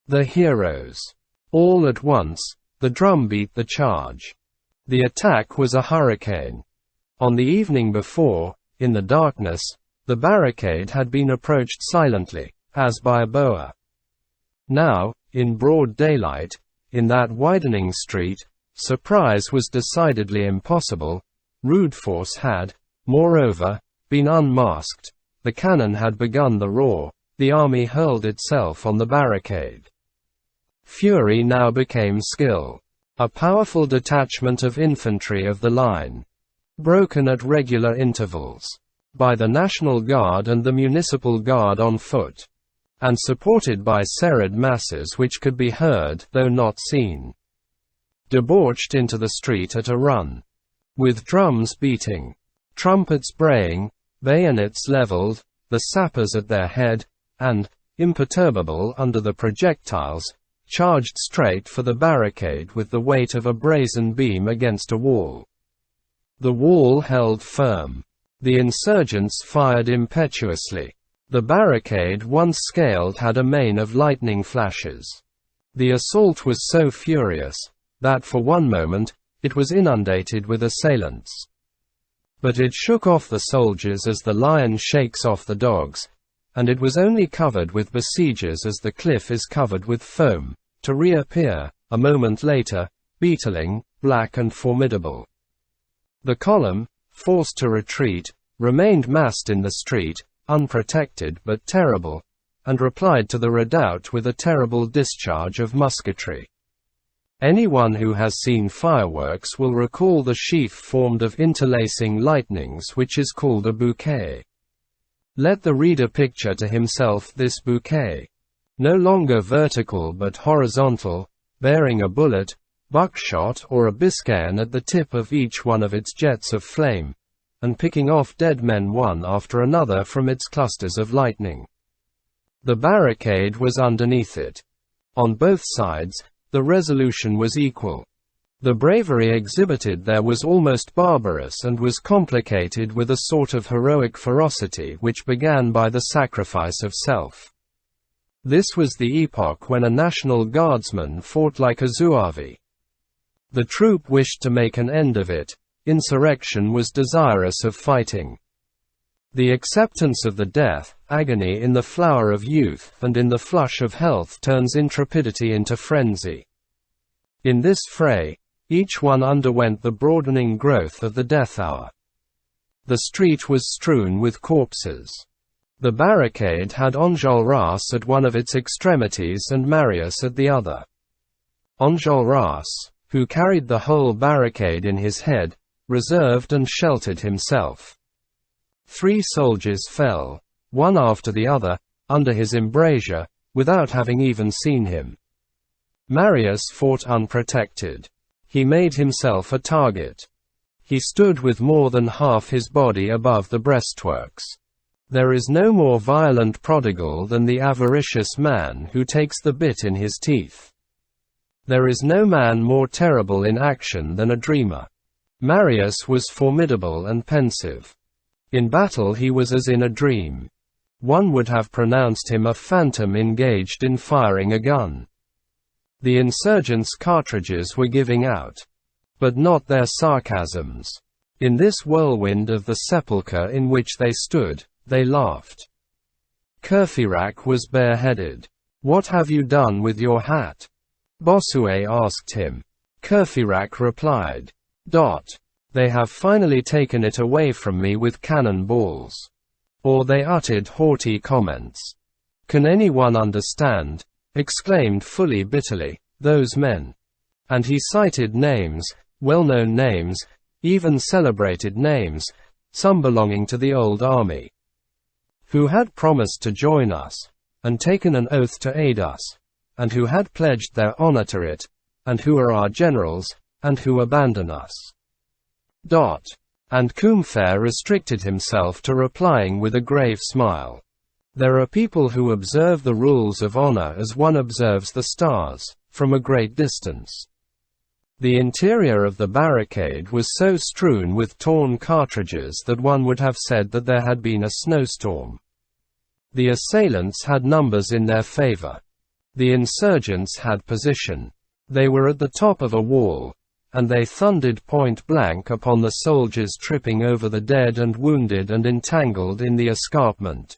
The heroes. All at once, the drum beat the charge. The attack was a hurricane. On the evening before, in the darkness, the barricade had been approached silently, as by a boa. Now, in broad daylight, in that widening street, surprise was decidedly impossible. Rude force had, moreover, been unmasked, the cannon had begun the roar, the army hurled itself on the barricade. Fury now became skill. A powerful detachment of infantry of the line, broken at regular intervals by the National Guard and the Municipal Guard on foot, and supported by serried masses which could be heard though not seen, debauched into the street at a run, with drums beating, trumpets braying, bayonets leveled, the sappers at their head, and, imperturbable under the projectiles, charged straight for the barricade with the weight of a brazen beam against a wall. The wall held firm. The insurgents fired impetuously. The barricade once scaled had a mane of lightning flashes. The assault was so furious, that for one moment, it was inundated with assailants. But it shook off the soldiers as the lion shakes off the dogs, and it was only covered with besiegers as the cliff is covered with foam, to reappear, a moment later, beetling, black and formidable. The column, forced to retreat, remained massed in the street, unprotected but terrible, and replied to the redoubt with a terrible discharge of musketry. Anyone who has seen fireworks will recall the sheaf formed of interlacing lightnings which is called a bouquet. Let the reader picture to himself this bouquet. No longer vertical but horizontal, bearing a bullet, buckshot or a biscaïen at the tip of each one of its jets of flame, and picking off dead men one after another from its clusters of lightning. The barricade was underneath it. On both sides, the resolution was equal. The bravery exhibited there was almost barbarous and was complicated with a sort of heroic ferocity which began by the sacrifice of self. This was the epoch when a National Guardsman fought like a Zouave. The troop wished to make an end of it. Insurrection was desirous of fighting. The acceptance of the death, agony in the flower of youth and in the flush of health turns intrepidity into frenzy. In this fray, each one underwent the broadening growth of the death hour. The street was strewn with corpses. The barricade had Enjolras at one of its extremities and Marius at the other. Enjolras, who carried the whole barricade in his head, reserved and sheltered himself. 3 soldiers fell, one after the other, under his embrasure, without having even seen him. Marius fought unprotected. He made himself a target. He stood with more than half his body above the breastworks. There is no more violent prodigal than the avaricious man who takes the bit in his teeth. There is no man more terrible in action than a dreamer. Marius was formidable and pensive. In battle he was as in a dream. One would have pronounced him a phantom engaged in firing a gun. The insurgents' cartridges were giving out. But not their sarcasms. In this whirlwind of the sepulchre in which they stood, they laughed. Courfeyrac was bareheaded. "What have you done with your hat?" Bossuet asked him. Courfeyrac replied, "They have finally taken it away from me with cannon balls." Or they uttered haughty comments. "Can anyone understand," exclaimed Fully bitterly, "those men?" And he cited names, well-known names, even celebrated names, some belonging to the old army, who had promised to join us, and taken an oath to aid us, and who had pledged their honor to it, and who are our generals, and who abandon us. And Combeferre restricted himself to replying with a grave smile. There are people who observe the rules of honor as one observes the stars, from a great distance. The interior of the barricade was so strewn with torn cartridges that one would have said that there had been a snowstorm. The assailants had numbers in their favor. The insurgents had position. They were at the top of a wall, and they thundered point blank upon the soldiers, tripping over the dead and wounded and entangled in the escarpment.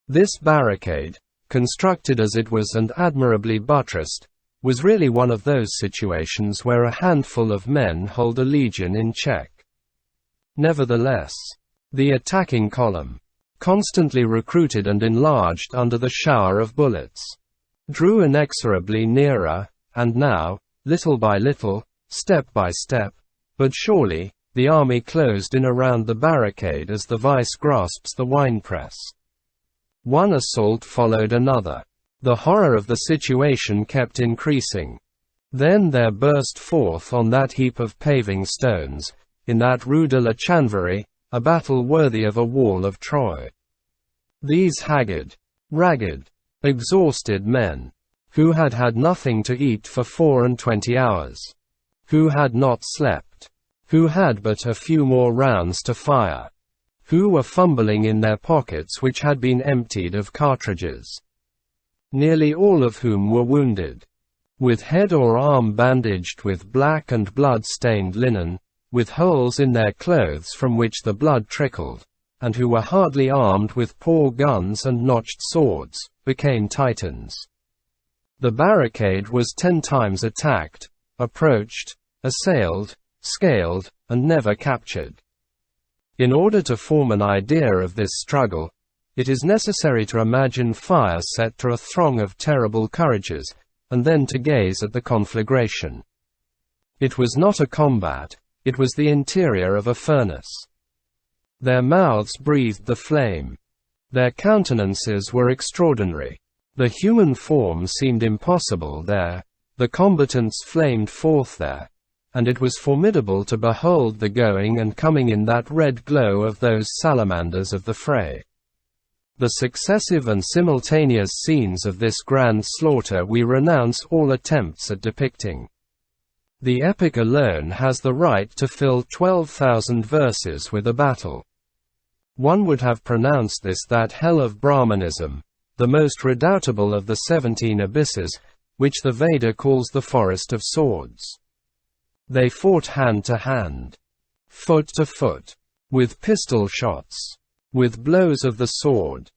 This barricade, constructed as it was and admirably buttressed, was really one of those situations where a handful of men hold a legion in check. Nevertheless, the attacking column, constantly recruited and enlarged under the shower of bullets, drew inexorably nearer, and now, little by little, step by step, but surely, the army closed in around the barricade as the vice grasps the winepress. One assault followed another. The horror of the situation kept increasing. Then there burst forth on that heap of paving stones, in that Rue de la Chanvrerie, a battle worthy of a wall of Troy. These haggard, ragged, exhausted men, who had had nothing to eat for 24 hours, who had not slept, who had but a few more rounds to fire, who were fumbling in their pockets which had been emptied of cartridges, nearly all of whom were wounded, with head or arm bandaged with black and blood-stained linen, with holes in their clothes from which the blood trickled, and who were hardly armed with poor guns and notched swords, became Titans. The barricade was 10 times attacked, approached, assailed, scaled, and never captured. In order to form an idea of this struggle, it is necessary to imagine fire set to a throng of terrible courages, and then to gaze at the conflagration. It was not a combat, it was the interior of a furnace. Their mouths breathed the flame. Their countenances were extraordinary. The human form seemed impossible there, the combatants flamed forth there, and it was formidable to behold the going and coming in that red glow of those salamanders of the fray. The successive and simultaneous scenes of this grand slaughter we renounce all attempts at depicting. The epic alone has the right to fill 12,000 verses with a battle. One would have pronounced this that hell of Brahmanism, the most redoubtable of the 17 abysses, which the Veda calls the forest of swords. They fought hand to hand, foot to foot, with pistol shots, with blows of the sword,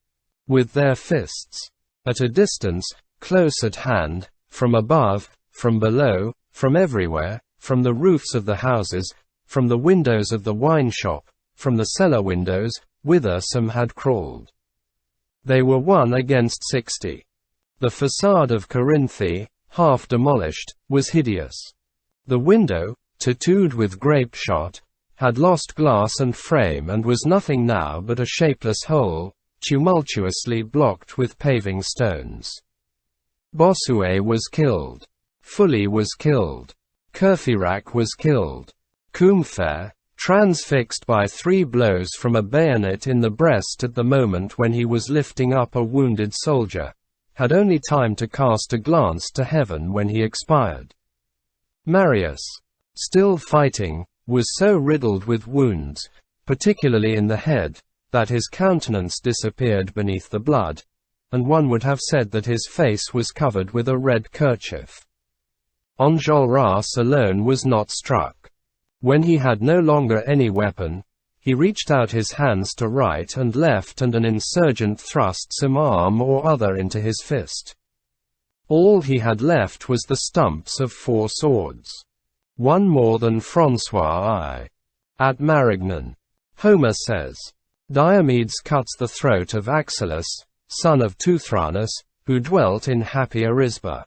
with their fists, at a distance, close at hand, from above, from below, from everywhere, from the roofs of the houses, from the windows of the wine shop, from the cellar windows, whither some had crawled. They were 1 against 60. The facade of Corinthe, half demolished, was hideous. The window, tattooed with grape shot, had lost glass and frame and was nothing now but a shapeless hole, tumultuously blocked with paving stones. Bossuet was killed. Fully was killed. Courfeyrac was killed. Combeferre, transfixed by 3 blows from a bayonet in the breast at the moment when he was lifting up a wounded soldier, had only time to cast a glance to heaven when he expired. Marius, still fighting, was so riddled with wounds, particularly in the head, that his countenance disappeared beneath the blood, and one would have said that his face was covered with a red kerchief. Enjolras alone was not struck. When he had no longer any weapon, he reached out his hands to right and left, and an insurgent thrust some arm or other into his fist. All he had left was the stumps of 4 swords. One more than François I. At Marignan. Homer says, Diomedes cuts the throat of Axylus, son of Teuthranus, who dwelt in happy Arisba.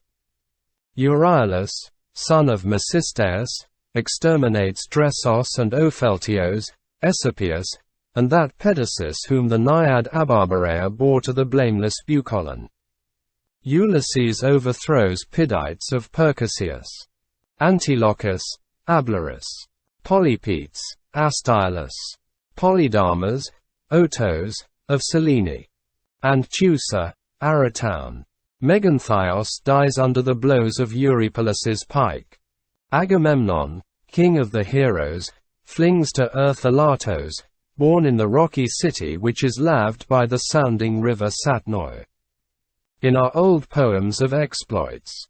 Euryalus, son of Mecisteus, exterminates Dressos and Opheltios, Aesculapius, and that Pedasus whom the Naiad Abarbarea bore to the blameless Bucolon. Ulysses overthrows Pidites of Percassius. Antilochus, Ablarus. Polypetes, Astylus. Polydamas, Otos, of Selene. And Teucer, Aratoun. Meganthios dies under the blows of Eurypylus's pike. Agamemnon, king of the heroes, flings to earth Elatos, born in the rocky city which is laved by the sounding river Satnoi. in our old poems of exploits.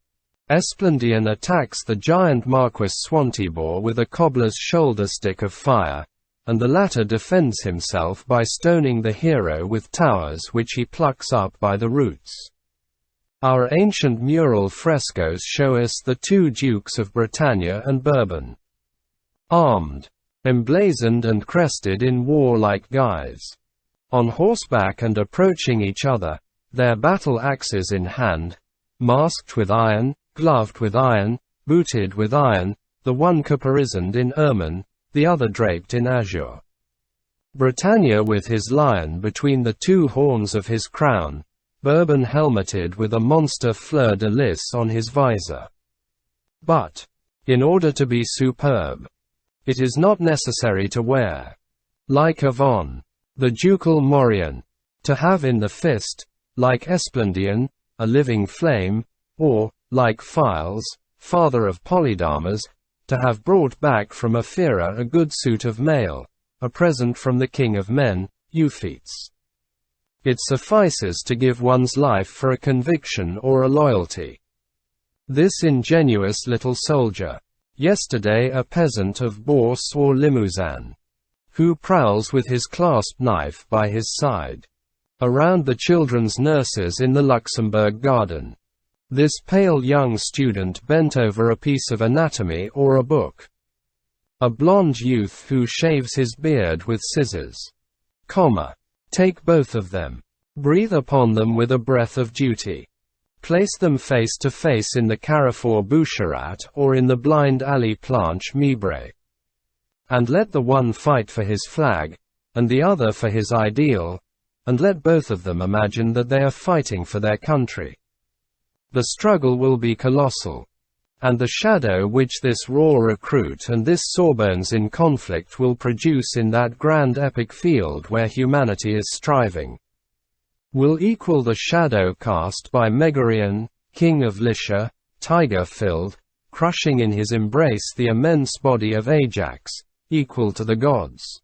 Esplandian attacks the giant Marquis Swantibore with a cobbler's shoulder stick of fire, and the latter defends himself by stoning the hero with towers which he plucks up by the roots. Our ancient mural frescoes show us the two Dukes of Bretagne and Bourbon, armed, emblazoned and crested in warlike guise, on horseback and approaching each other, their battle axes in hand, masked with iron, gloved with iron, booted with iron, the one caparisoned in ermine, the other draped in azure. Bretagne with his lion between the two horns of his crown, Bourbon helmeted with a monster fleur-de-lis on his visor. But, in order to be superb, it is not necessary to wear, like Avon, the ducal morion, to have in the fist, like Esplandian, a living flame, or, like Files, father of Polydamas, to have brought back from Ephyra a good suit of mail, a present from the king of men, Euphetes. It suffices to give one's life for a conviction or a loyalty. This ingenuous little soldier, yesterday a peasant of Bourse or Limousin, who prowls with his clasp knife by his side, around the children's nurses in the Luxembourg garden. This pale young student bent over a piece of anatomy or a book. A blonde youth who shaves his beard with scissors. Take both of them. Breathe upon them with a breath of duty. Place them face to face in the Carrefour Boucherat or in the blind alley Planche Mibre. And let the one fight for his flag, and the other for his ideal, and let both of them imagine that they are fighting for their country. The struggle will be colossal. And the shadow which this raw recruit and this sawbones in conflict will produce in that grand epic field where humanity is striving, will equal the shadow cast by Megarion, king of Lycia, tiger-filled, crushing in his embrace the immense body of Ajax, equal to the gods.